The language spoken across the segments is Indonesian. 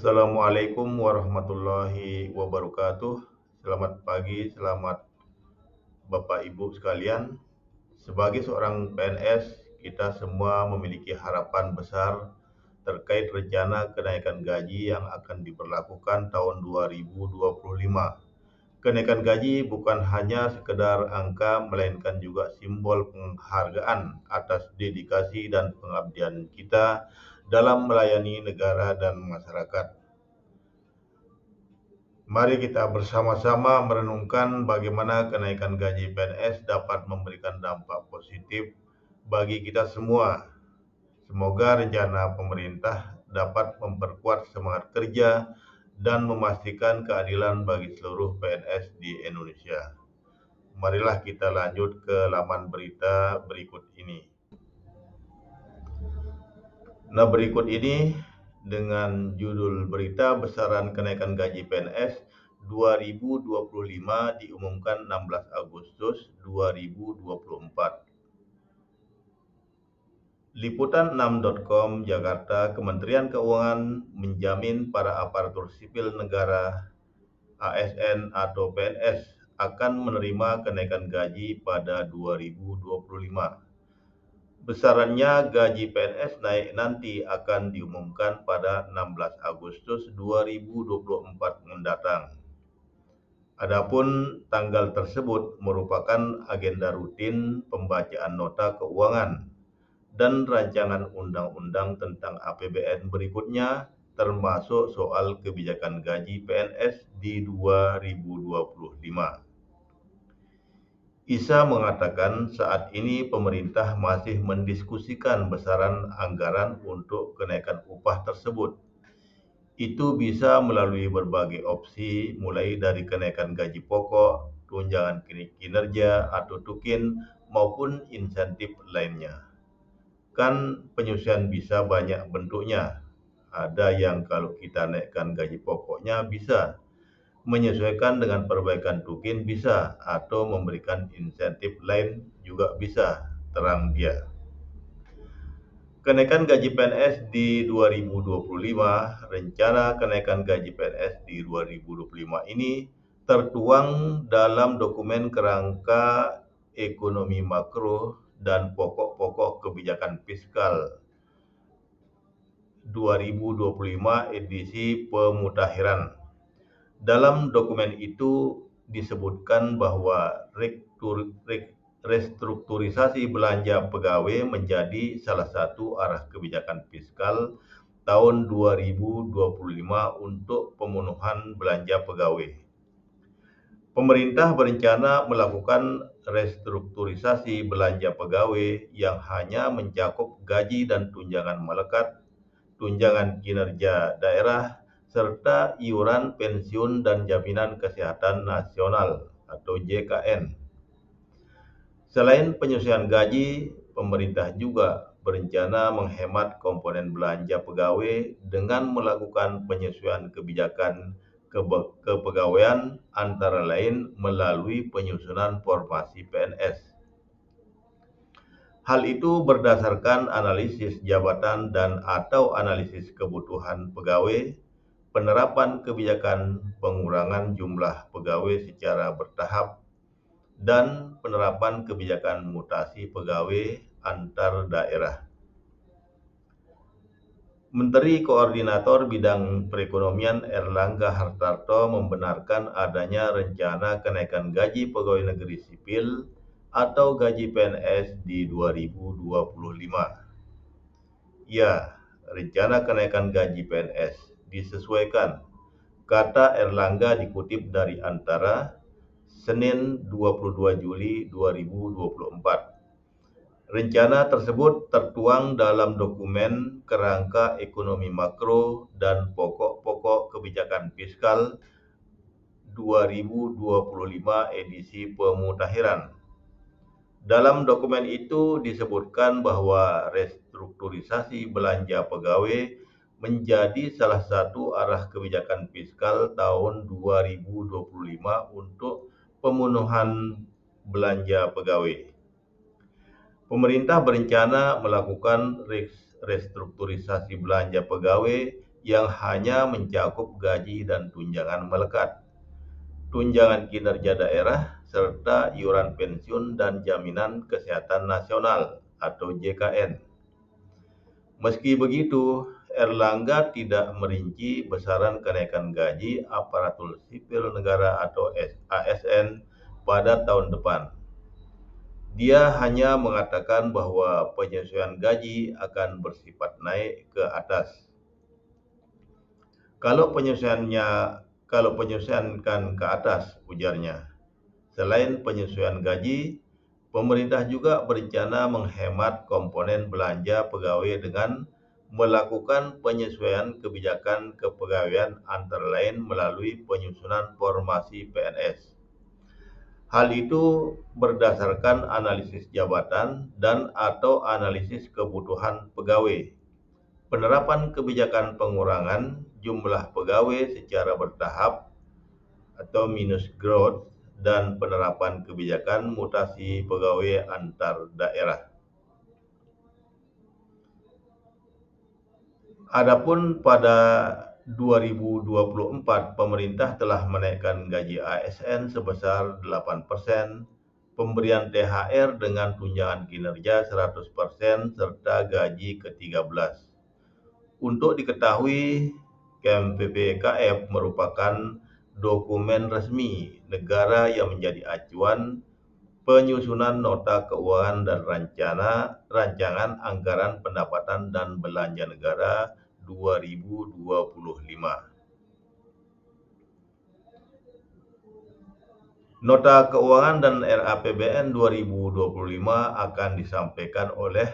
Assalamualaikum warahmatullahi wabarakatuh. Selamat pagi, selamat Bapak Ibu sekalian. Sebagai seorang PNS, kita semua memiliki harapan besar terkait rencana kenaikan gaji yang akan diberlakukan tahun 2025. Kenaikan gaji bukan hanya sekedar angka, melainkan juga simbol penghargaan atas dedikasi dan pengabdian kita dalam melayani negara dan masyarakat. Mari kita bersama-sama merenungkan bagaimana kenaikan gaji PNS dapat memberikan dampak positif bagi kita semua. Semoga rencana pemerintah dapat memperkuat semangat kerja dan memastikan keadilan bagi seluruh PNS di Indonesia. Marilah kita lanjut ke laman berita berikut ini. Nah, berikut ini dengan judul berita besaran kenaikan gaji PNS 2025 diumumkan 16 Agustus 2024. Liputan6.com Jakarta, Kementerian Keuangan menjamin para aparatur sipil negara ASN atau PNS akan menerima kenaikan gaji pada 2025. Besarannya gaji PNS naik nanti akan diumumkan pada 16 Agustus 2024 mendatang. Adapun tanggal tersebut merupakan agenda rutin pembacaan nota keuangan dan rancangan undang-undang tentang APBN berikutnya, termasuk soal kebijakan gaji PNS di 2025. Isa mengatakan saat ini pemerintah masih mendiskusikan besaran anggaran untuk kenaikan upah tersebut. Itu bisa melalui berbagai opsi, mulai dari kenaikan gaji pokok, tunjangan kinerja atau tukin, maupun insentif lainnya. Kan penyusuan bisa banyak bentuknya. Ada yang kalau kita naikkan gaji pokoknya bisa, menyesuaikan dengan perbaikan tukin bisa, atau memberikan insentif lain juga bisa, terang dia. Kenaikan gaji PNS di 2025, rencana kenaikan gaji PNS di 2025 ini tertuang dalam dokumen kerangka ekonomi makro dan pokok-pokok kebijakan fiskal 2025 edisi pemutahiran. Dalam dokumen itu disebutkan bahwa restrukturisasi belanja pegawai menjadi salah satu arah kebijakan fiskal tahun 2025 untuk pemenuhan belanja pegawai. Pemerintah berencana melakukan restrukturisasi belanja pegawai yang hanya mencakup gaji dan tunjangan melekat, tunjangan kinerja daerah, serta iuran pensiun dan jaminan kesehatan nasional atau JKN. Selain penyesuaian gaji, pemerintah juga berencana menghemat komponen belanja pegawai dengan melakukan penyesuaian kebijakan kepegawaian antara lain melalui penyusunan formasi PNS. Hal itu berdasarkan analisis jabatan dan atau analisis kebutuhan pegawai, penerapan kebijakan pengurangan jumlah pegawai secara bertahap, dan penerapan kebijakan mutasi pegawai antar daerah. Menteri Koordinator Bidang Perekonomian Erlangga Hartarto membenarkan adanya rencana kenaikan gaji pegawai negeri sipil atau gaji PNS di 2025. Ya, rencana kenaikan gaji PNS disesuaikan, kata Erlangga dikutip dari Antara, Senin 22 Juli 2024. Rencana tersebut tertuang dalam dokumen kerangka ekonomi makro dan pokok-pokok kebijakan fiskal 2025 edisi pemutahiran. Dalam dokumen itu disebutkan bahwa restrukturisasi belanja pegawai menjadi salah satu arah kebijakan fiskal tahun 2025 untuk pemenuhan belanja pegawai. Pemerintah berencana melakukan restrukturisasi belanja pegawai yang hanya mencakup gaji dan tunjangan melekat, tunjangan kinerja daerah, serta iuran pensiun dan jaminan kesehatan nasional atau JKN. Meski begitu, Erlangga tidak merinci besaran kenaikan gaji aparatur sipil negara atau ASN pada tahun depan. Dia hanya mengatakan bahwa penyesuaian gaji akan bersifat naik ke atas. Kalau penyesuaian ke atas, ujarnya. Selain penyesuaian gaji, pemerintah juga berencana menghemat komponen belanja pegawai dengan melakukan penyesuaian kebijakan kepegawaian antara lain melalui penyusunan formasi PNS. Hal itu berdasarkan analisis jabatan dan atau analisis kebutuhan pegawai. Penerapan kebijakan pengurangan jumlah pegawai secara bertahap atau minus growth dan penerapan kebijakan mutasi pegawai antar daerah. Adapun pada 2024, pemerintah telah menaikkan gaji ASN sebesar 8%, pemberian THR dengan tunjangan kinerja 100%, serta gaji ke-13. Untuk diketahui, KMPPKF merupakan dokumen resmi negara yang menjadi acuan penyusunan nota keuangan dan rancangan anggaran pendapatan dan belanja negara 2025. Nota keuangan dan RAPBN 2025 akan disampaikan oleh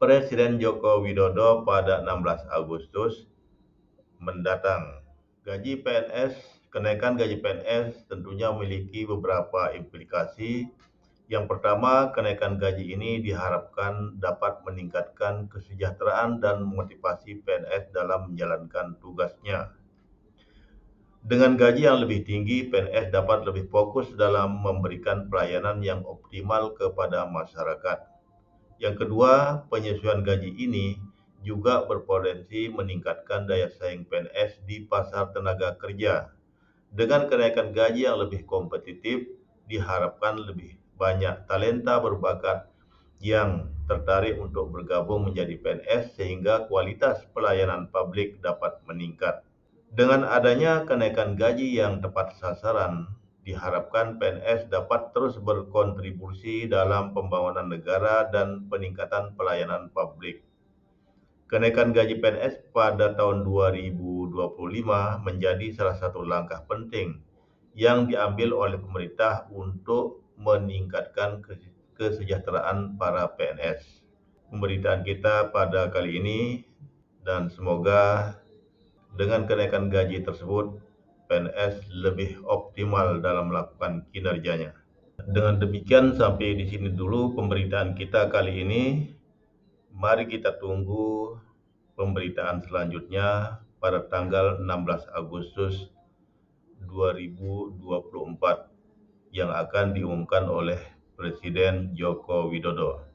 Presiden Joko Widodo pada 16 Agustus mendatang. Kenaikan gaji PNS tentunya memiliki beberapa implikasi. Yang pertama, kenaikan gaji ini diharapkan dapat meningkatkan kesejahteraan dan motivasi PNS dalam menjalankan tugasnya. Dengan gaji yang lebih tinggi, PNS dapat lebih fokus dalam memberikan pelayanan yang optimal kepada masyarakat. Yang kedua, penyesuaian gaji ini juga berpotensi meningkatkan daya saing PNS di pasar tenaga kerja. Dengan kenaikan gaji yang lebih kompetitif, diharapkan lebih banyak talenta berbakat yang tertarik untuk bergabung menjadi PNS sehingga kualitas pelayanan publik dapat meningkat. Dengan adanya kenaikan gaji yang tepat sasaran, diharapkan PNS dapat terus berkontribusi dalam pembangunan negara dan peningkatan pelayanan publik. Kenaikan gaji PNS pada tahun 2025 menjadi salah satu langkah penting yang diambil oleh pemerintah untuk meningkatkan kesejahteraan para PNS. Pemberitaan kita pada kali ini, dan semoga dengan kenaikan gaji tersebut, PNS lebih optimal dalam melakukan kinerjanya. Dengan demikian, sampai di sini dulu pemberitaan kita kali ini. Mari kita tunggu pemberitaan selanjutnya pada tanggal 16 Agustus 2024 yang akan diumumkan oleh Presiden Joko Widodo.